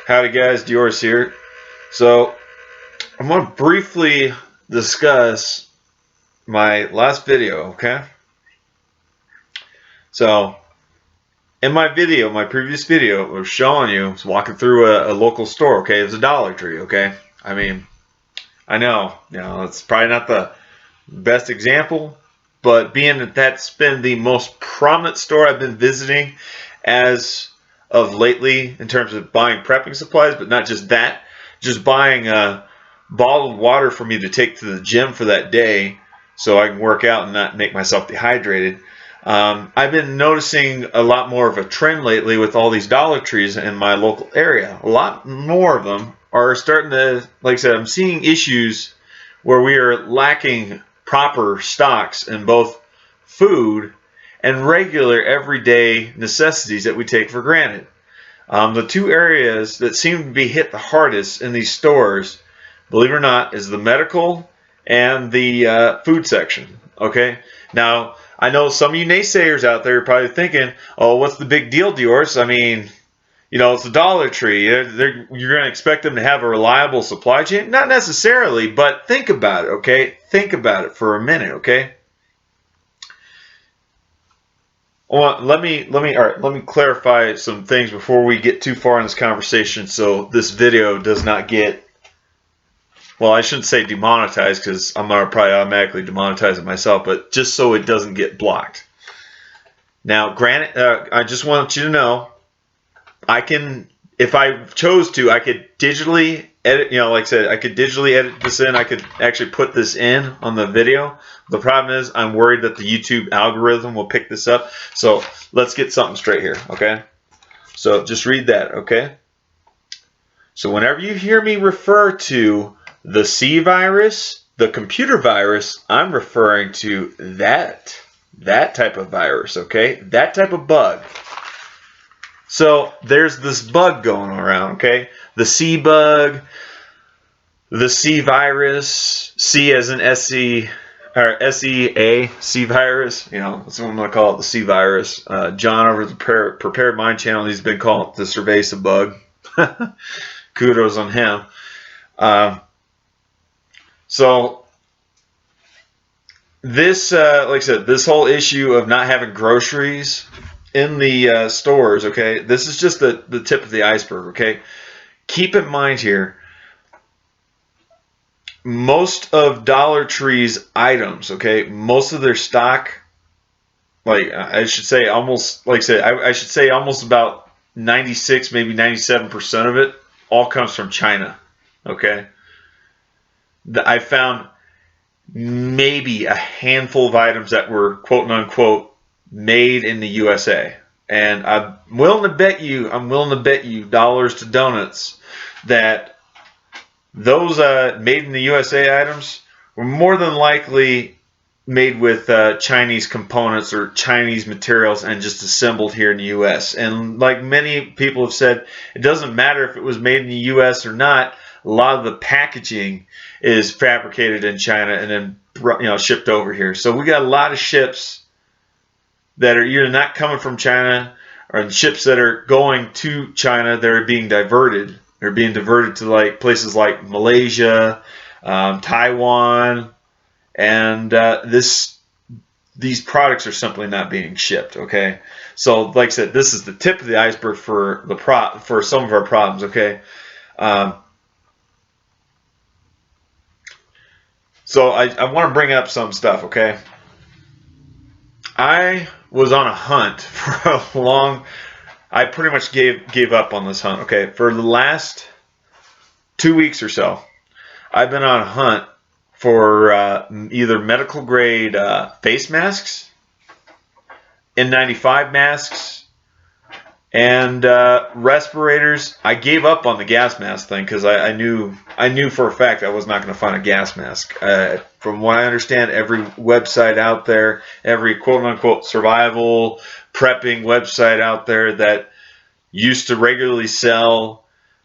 Howdy guys, Dioris here. So I'm going to briefly discuss my last video, okay? So in my previous video, I was showing you, I was walking through a local store, okay? It was a Dollar Tree, okay? I mean, I know, it's probably not the best example, but being that that's been the most prominent store I've been visiting as of lately in terms of buying prepping supplies, but not just that, just buying bottled water for me to take to the gym for that day so I can work out and not make myself dehydrated. I've been noticing a lot more of a trend lately with all these Dollar Trees in my local area. A lot more of them are starting to, like I said, I'm seeing issues where we are lacking proper stocks in both food and regular everyday necessities that we take for granted. The two areas that seem to be hit the hardest in these stores, believe it or not, is the medical and the food section. Okay, now I know some of you naysayers out there are probably thinking, "Oh, what's the big deal, Dioris? I mean, it's the Dollar Tree. You're going to expect them to have a reliable supply chain? Not necessarily, but think about it, okay? Think about it for a minute, okay? Well, let me clarify some things before we get too far in this conversation, so this video does not get, well, I shouldn't say demonetized because I'm going to probably automatically demonetize it myself, but just so it doesn't get blocked. Now, granted, I just want you to know, I can, if I chose to, I could digitally edit, like I said, I could digitally edit this in. I could actually put this in on the video. The problem is I'm worried that the YouTube algorithm will pick this up. So let's get something straight here, okay? So just read that, okay? So whenever you hear me refer to the C virus, the computer virus, I'm referring to that type of virus, okay? That type of bug. So there's this bug going around, okay? The C bug, the C virus, C as in SC or SEA, C virus. That's what I'm gonna call it, the C virus. John over the Prepared Mind channel, he's been calling it the cerveza bug. Kudos on him. So this, like I said, this whole issue of not having groceries in the stores, okay, this is just the tip of the iceberg, okay? Keep in mind here, most of Dollar Tree's items, okay, most of their stock, like I should say almost, like I said, I should say almost about 96, maybe 97% of it all comes from China, okay? I found maybe a handful of items that were quote unquote made in the USA. And I'm willing to bet you dollars to donuts that those made in the USA items were more than likely made with Chinese components or Chinese materials and just assembled here in the US. And like many people have said, it doesn't matter if it was made in the US or not. A lot of the packaging is fabricated in China and then shipped over here. So we got a lot of ships that are either not coming from China or ships that are going to China that are being diverted. They're being diverted to like places like Malaysia, Taiwan, and these products are simply not being shipped. Okay, so like I said, this is the tip of the iceberg for for some of our problems. Okay. So I want to bring up some stuff, okay? I was on a hunt for a long, I pretty much gave up on this hunt, okay? For the last 2 weeks or so, I've been on a hunt for either medical grade face masks, N95 masks, and respirators. I gave up on the gas mask thing because I knew for a fact I was not going to find a gas mask. From what I understand, every website out there, every quote unquote survival prepping website out there that used to regularly sell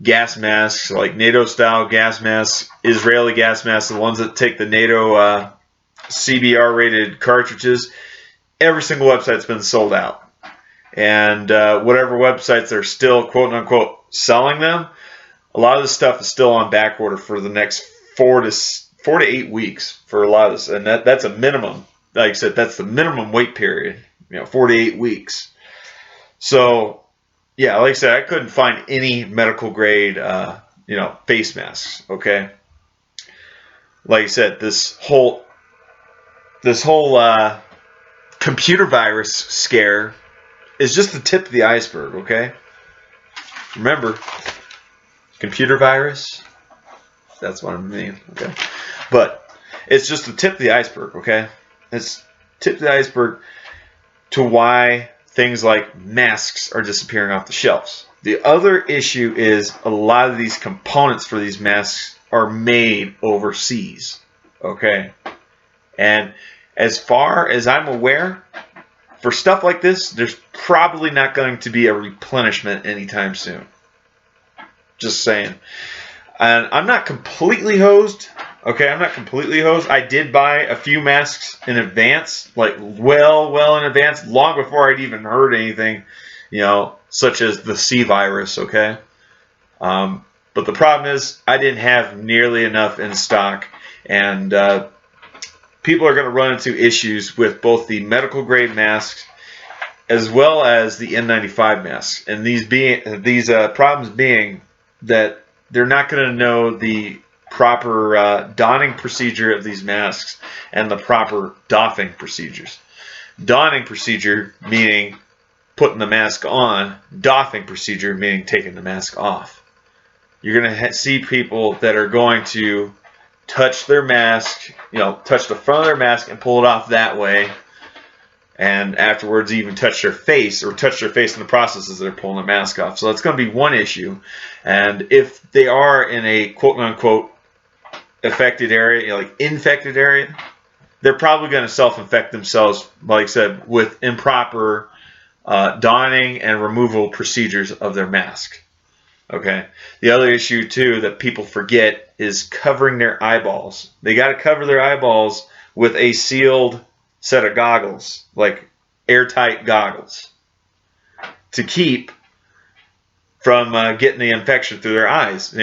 gas masks, like NATO style gas masks, Israeli gas masks, the ones that take the NATO CBR rated cartridges, every single website's been sold out. And whatever websites are still quote unquote selling them, a lot of this stuff is still on back order for the next 4 to 8 weeks for a lot of this, and that's a minimum. Like I said, that's the minimum wait period. 4 to 8 weeks. So, yeah, like I said, I couldn't find any medical grade, face masks. Okay, like I said, this whole computer virus scare is just the tip of the iceberg. Okay, remember, computer virus. That's what I mean. Okay, but it's just the tip of the iceberg. Okay, it's tip of the iceberg to why things like masks are disappearing off the shelves. The other issue is a lot of these components for these masks are made overseas. Okay, and as far as I'm aware, for stuff like this, there's probably not going to be a replenishment anytime soon. Just saying. And I'm not completely hosed. Okay, I'm not completely hosed. I did buy a few masks in advance, like well in advance, long before I'd even heard anything, such as the C virus. Okay, but the problem is I didn't have nearly enough in stock, and people are going to run into issues with both the medical grade masks as well as the N95 masks, and these problems being that they're not going to know the proper donning procedure of these masks and the proper doffing procedures. Donning procedure meaning putting the mask on, doffing procedure meaning taking the mask off. You're going to see people that are going to touch their mask, touch the front of their mask and pull it off that way, and afterwards even touch their face in the process as they're pulling the mask off. So that's going to be one issue. And if they are in a quote-unquote affected area, like infected area, they're probably going to self-infect themselves, like I said, with improper donning and removal procedures of their mask. Okay. The other issue, too, that people forget is covering their eyeballs. They got to cover their eyeballs with a sealed set of goggles, like airtight goggles, to keep from getting the infection through their eyes.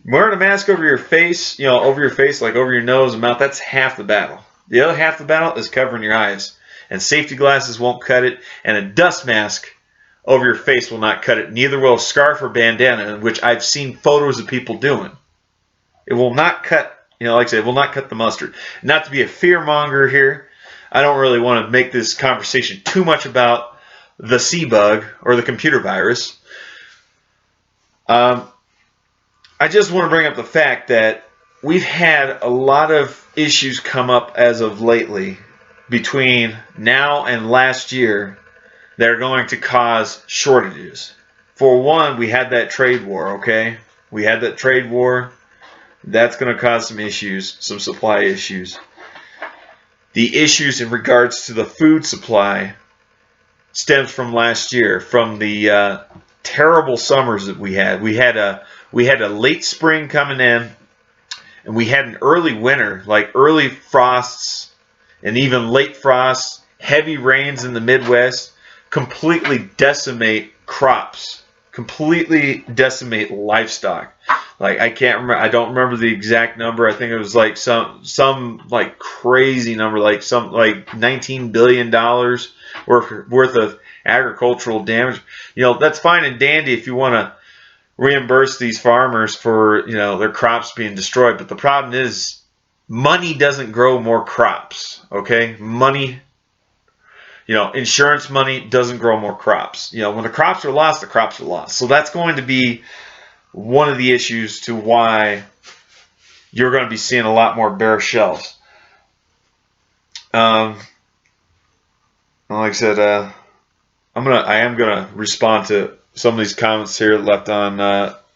Wearing a mask over your face, like over your nose and mouth, that's half the battle. The other half of the battle is covering your eyes. And safety glasses won't cut it, and a dust mask over your face will not cut it. Neither will a scarf or bandana, which I've seen photos of people doing. It will not cut, like I said, it will not cut the mustard. Not to be a fear monger here, I don't really want to make this conversation too much about the C bug or the computer virus. I just want to bring up the fact that we've had a lot of issues come up as of lately between now and last year that are going to cause shortages. For one, we had that trade war, okay? We had that trade war. That's going to cause some issues, some supply issues. The issues in regards to the food supply stems from last year, from the terrible summers that we had. We had a late spring coming in, and we had an early winter, like early frosts and even late frosts, heavy rains in the Midwest, completely decimate crops, completely decimate livestock. Like I don't remember the exact number. I think it was like some like crazy number, like $19 billion worth of agricultural damage. That's fine and dandy if you want to reimburse these farmers for their crops being destroyed, but the problem is money doesn't grow more crops. Okay, money, insurance money doesn't grow more crops. When the crops are lost, the crops are lost. So that's going to be one of the issues to why you're going to be seeing a lot more bare shelves. Like I said, I am gonna respond to some of these comments here left on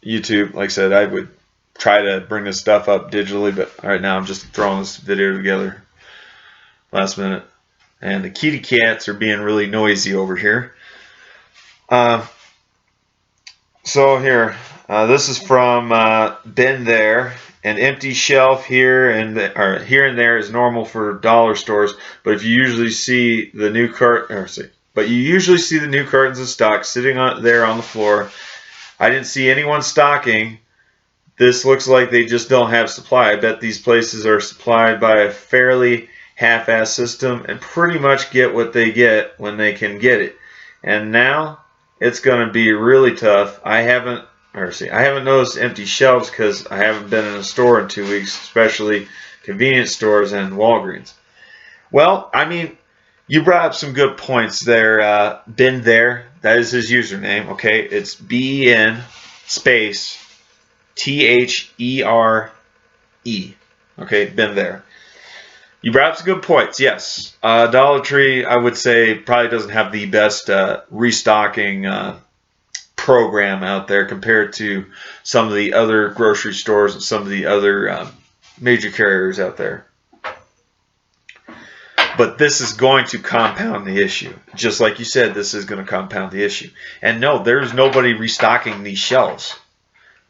YouTube. Like I said, I would try to bring this stuff up digitally, but right now I'm just throwing this video together last minute. And the kitty cats are being really noisy over here. So here, this is from Been There. An empty shelf here and there is normal for dollar stores, but if you usually see the new cartons of stock sitting there on the floor. I didn't see anyone stocking This looks like they just don't have supply. I bet these places are supplied by a fairly half-assed system and pretty much get what they get when they can get it. And now it's going to be really tough. I haven't noticed empty shelves because I haven't been in a store in 2 weeks, especially convenience stores and Walgreens. Well, I mean, you brought up some good points there. Ben there, that is his username. Okay, it's BEN space THERE. Okay, been there. You brought up some good points. Yes, Dollar Tree, I would say, probably doesn't have the best restocking program out there compared to some of the other grocery stores and some of the other major carriers out there. But this is going to compound the issue. Just like you said, this is going to compound the issue. And no, there's nobody restocking these shelves.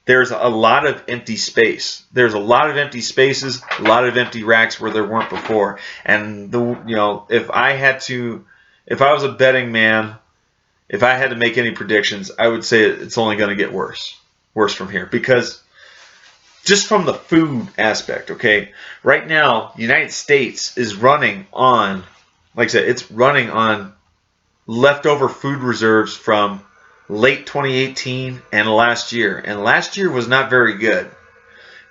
There's a lot of empty space. There's a lot of empty spaces, a lot of empty racks where there weren't before. And if I was a betting man, if I had to make any predictions, I would say it's only going to get worse from here. Because just from the food aspect, okay, right now, the United States is running on, like I said, it's running on leftover food reserves from late 2018 and last year. And last year was not very good.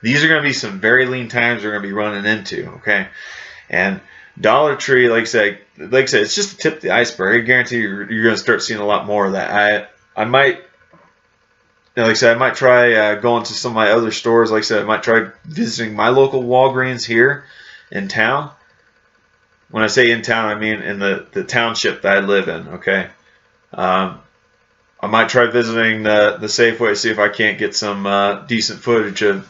These are going to be some very lean times we're going to be running into, okay? And Dollar Tree, like I said, it's just the tip of the iceberg. I guarantee you're going to start seeing a lot more of that. I might, like I said, I might try going to some of my other stores. Like I said, I might try visiting my local Walgreens here in town. When I say in town, I mean in the township that I live in, okay? I might try visiting the Safeway, see if I can't get some decent footage of,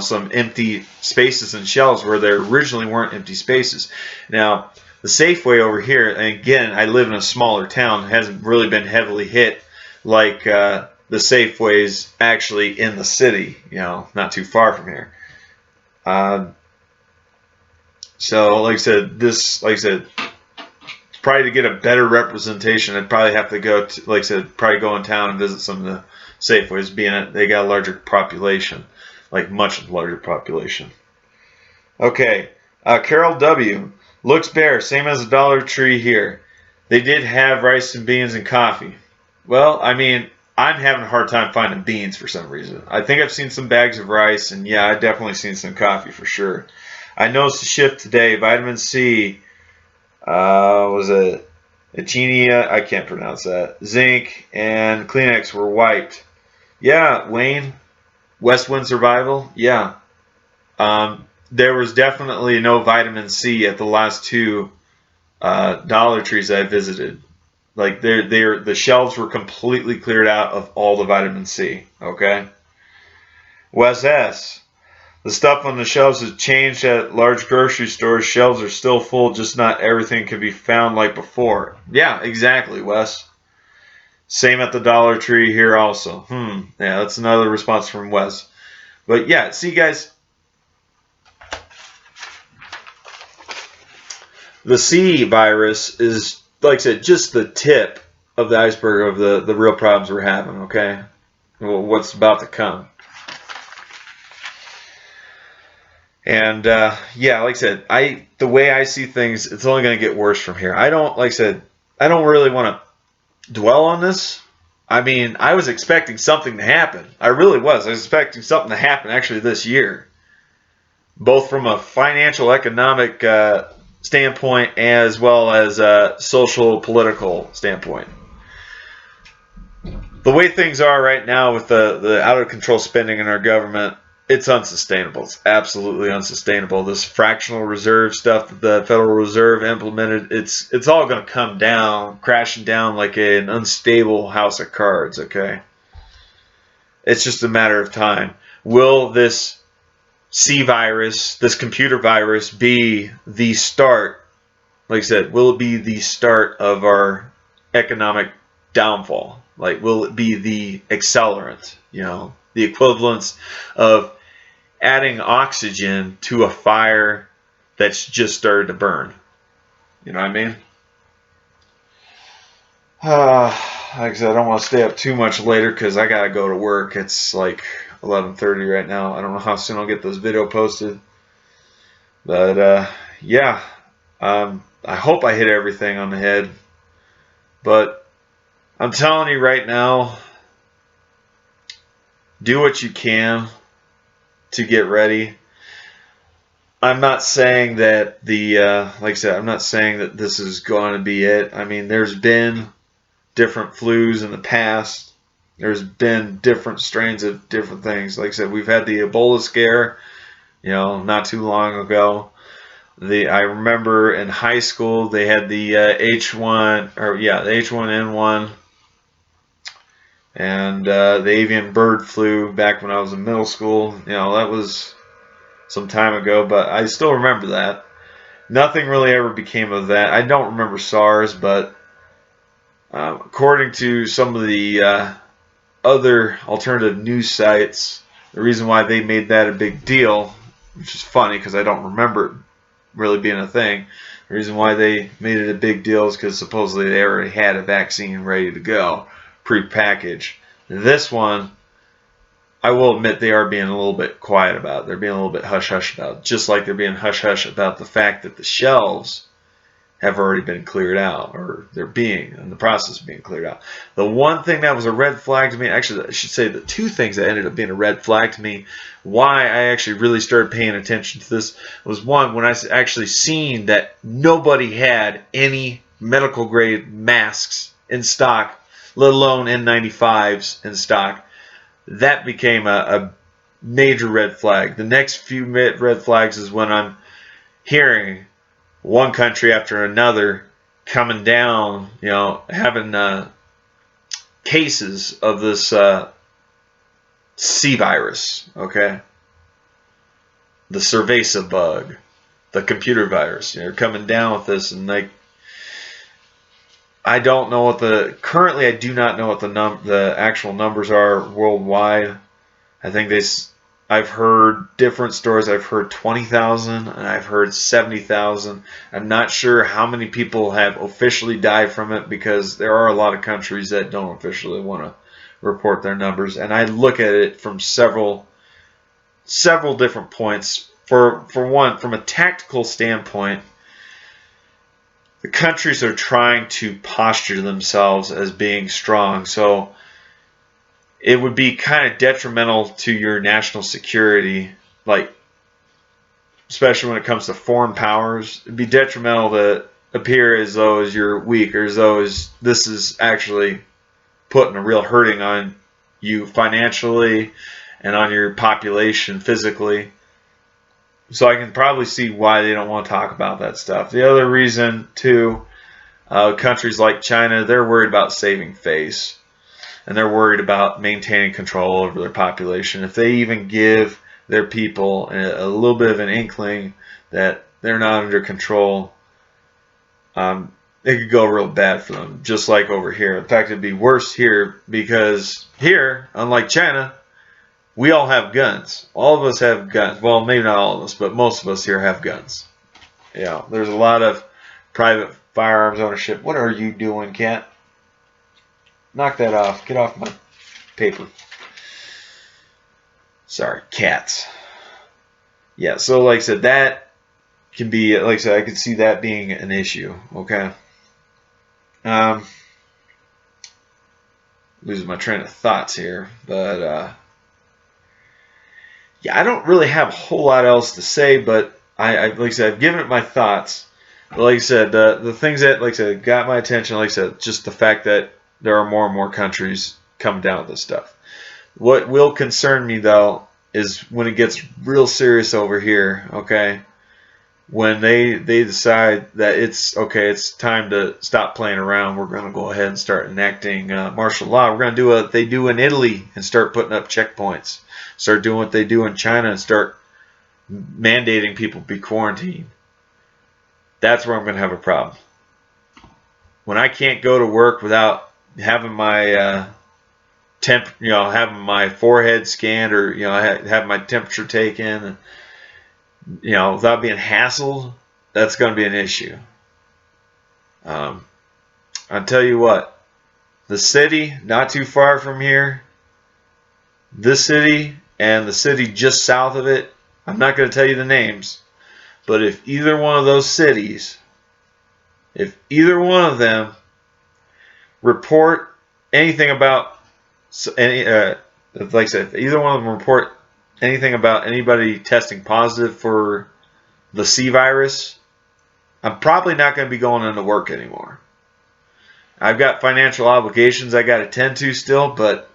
some empty spaces and shelves where there originally weren't empty spaces. Now, the Safeway over here, and again, I live in a smaller town, hasn't really been heavily hit like the Safeways actually in the city, not too far from here. So, like I said, probably to get a better representation, I'd probably have to go to, like I said, probably go in town and visit some of the Safeways, being they got a larger population, like much larger population. Okay, Carol W. Looks bare, same as the Dollar Tree here. They did have rice and beans and coffee. Well, I mean, I'm having a hard time finding beans for some reason. I think I've seen some bags of rice, and yeah, I've definitely seen some coffee for sure. I noticed a shift today. Vitamin C. Was it Echenia? I can't pronounce that. Zinc and Kleenex were wiped. Yeah, Wayne, Westwind Survival. Yeah, there was definitely no vitamin C at the last two Dollar Trees I visited. Like the shelves were completely cleared out of all the vitamin C. Okay. Wes S. The stuff on the shelves has changed at large grocery stores. Shelves are still full, just not everything can be found like before. Yeah, exactly, Wes. Same at the Dollar Tree here also. Yeah, that's another response from Wes. But yeah, see guys, the C virus is, like I said, just the tip of the iceberg of the real problems we're having, okay? Well, what's about to come. And yeah, like I said, the way I see things, it's only going to get worse from here. I don't really want to dwell on this. I mean, I was expecting something to happen. I really was. I was expecting something to happen actually this year, both from a financial, economic standpoint as well as a social, political standpoint. The way things are right now with the out of control spending in our government, it's unsustainable. It's absolutely unsustainable. This fractional reserve stuff that the Federal Reserve implemented, it's all going to come down, crashing down like an unstable house of cards, okay? It's just a matter of time. Will this C virus, this computer virus, be the start, like I said, will it be the start of our economic downfall? Like, will it be the accelerant, the equivalence of adding oxygen to a fire that's just started to burn? You know what I mean? Like I said, I don't want to stay up too much later because I got to go to work. It's like 11:30 right now. I don't know how soon I'll get this video posted. But, yeah. I hope I hit everything on the head. But I'm telling you right now, do what you can to get ready. I'm not saying that like I said, I'm not saying that this is going to be it. I mean, there's been different flus in the past. There's been different strains of different things. Like I said, we've had the Ebola scare, not too long ago. I remember in high school they had the H1 the H1N1 and the avian bird flu back when I was in middle school. That was some time ago, but I still remember that. Nothing really ever became of that. I don't remember SARS, but according to some of the other alternative news sites, the reason why they made that a big deal, which is funny because I don't remember it really being a thing. The reason why they made it a big deal is because supposedly they already had a vaccine ready to go, pre-packaged. This one, I will admit they are being a little bit quiet about it. They're being a little bit hush-hush about it, just like they're being hush-hush about the fact that the shelves have already been cleared out, or they're being in the process of being cleared out. The one thing that was a red flag to me, actually I should say the two things that ended up being a red flag to me, why I actually really started paying attention to this, was one, when I actually seen that nobody had any medical grade masks in stock, let alone N95s in stock. That became a major red flag. The next few red flags is when I'm hearing one country after another coming down, having cases of this C virus, okay? The cerveza bug, the computer virus. They're coming down with this, and I don't know currently I do not know what the actual numbers are worldwide. I think I've heard different stories. I've heard 20,000 and I've heard 70,000. I'm not sure how many people have officially died from it because there are a lot of countries that don't officially want to report their numbers. And I look at it from several different points. For one, from a tactical standpoint, the countries are trying to posture themselves as being strong. So it would be kind of detrimental to your national security, like, especially when it comes to foreign powers. It'd be detrimental to appear as though as you're weak, or as though this is actually putting a real hurting on you financially and on your population physically. So I can probably see why they don't want to talk about that stuff. The other reason, too, countries like China, they're worried about saving face. And they're worried about maintaining control over their population. If they even give their people a little bit of an inkling that they're not under control, it could go real bad for them, just like over here. In fact, it'd be worse here because here, unlike China, we all have guns. All of us have guns. Well, maybe not all of us, but most of us here have guns. There's a lot of private firearms ownership. What are you doing, cat? Knock that off. Get off my paper. Sorry, cats. Yeah, so like I said, that can be, like I said, I could see that being an issue, okay? Losing my train of thoughts here, but yeah, I don't really have a whole lot else to say, but I like I said, I've given it my thoughts. But like I said, the things that, like I said, got my attention, like I said, just the fact that there are more and more countries coming down with this stuff. What will concern me, though, is when it gets real serious over here, okay? When they decide that it's time to stop playing around, we're going to go ahead and start enacting martial law. We're going to do what they do in Italy and start putting up checkpoints. Start doing what they do in China and start mandating people be quarantined. That's where I'm going to have a problem. When I can't go to work without having my having my forehead scanned, or have my temperature taken, without being hassled, that's going to be an issue. I'll tell you what, the city not too far from here, this city and the city just south of it, I'm not going to tell you the names, but if either one of those cities, if either one of them report anything about any, like I said, if either one of them report anything about anybody testing positive for the C virus, I'm probably not going to be going into work anymore. I've got financial obligations I got to tend to still, but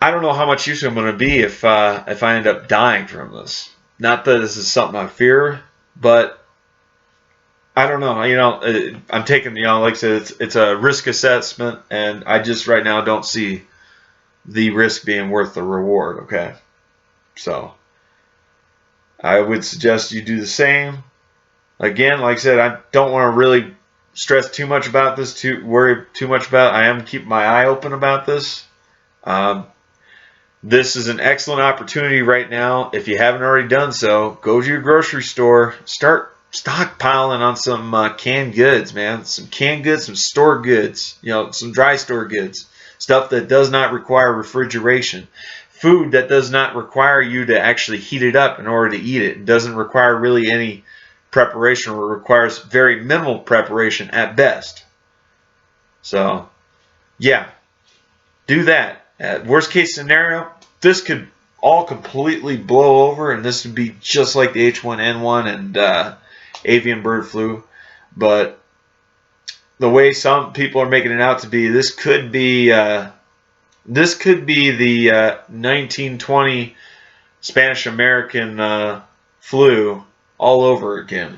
I don't know how much use I'm going to be if I end up dying from this. Not that this is something I fear, but I don't know. I'm taking, like I said, it's a risk assessment, and I just right now don't see the risk being worth the reward. Okay, so I would suggest you do the same. Again, like I said, I don't want to really stress too much about this, worry too much about it. I am keeping my eye open about this. This is an excellent opportunity right now. If you haven't already done so, go to your grocery store. Start stockpiling on some canned goods, man. Some canned goods, some store goods, some dry store goods. Stuff that does not require refrigeration. Food that does not require you to actually heat it up in order to eat it. It doesn't require really any preparation, or requires very minimal preparation at best. So, yeah, do that. Worst case scenario, this could all completely blow over, and this would be just like the H1N1 and avian bird flu. But the way some people are making it out to be, this could be the 1920 Spanish American flu all over again.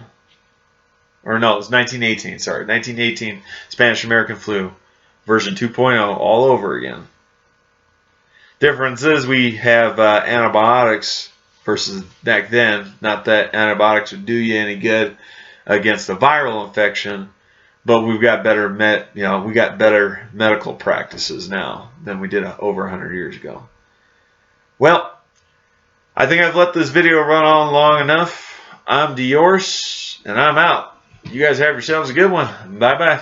Or no, it was 1918. Sorry, 1918 Spanish American flu version 2.0 all over again. Difference is we have antibiotics versus back then. Not that antibiotics would do you any good against a viral infection, but we've got better better medical practices now than we did over 100 years ago. Well, I think I've let this video run on long enough. I'm Diorce, and I'm out. You guys have yourselves a good one. Bye-bye.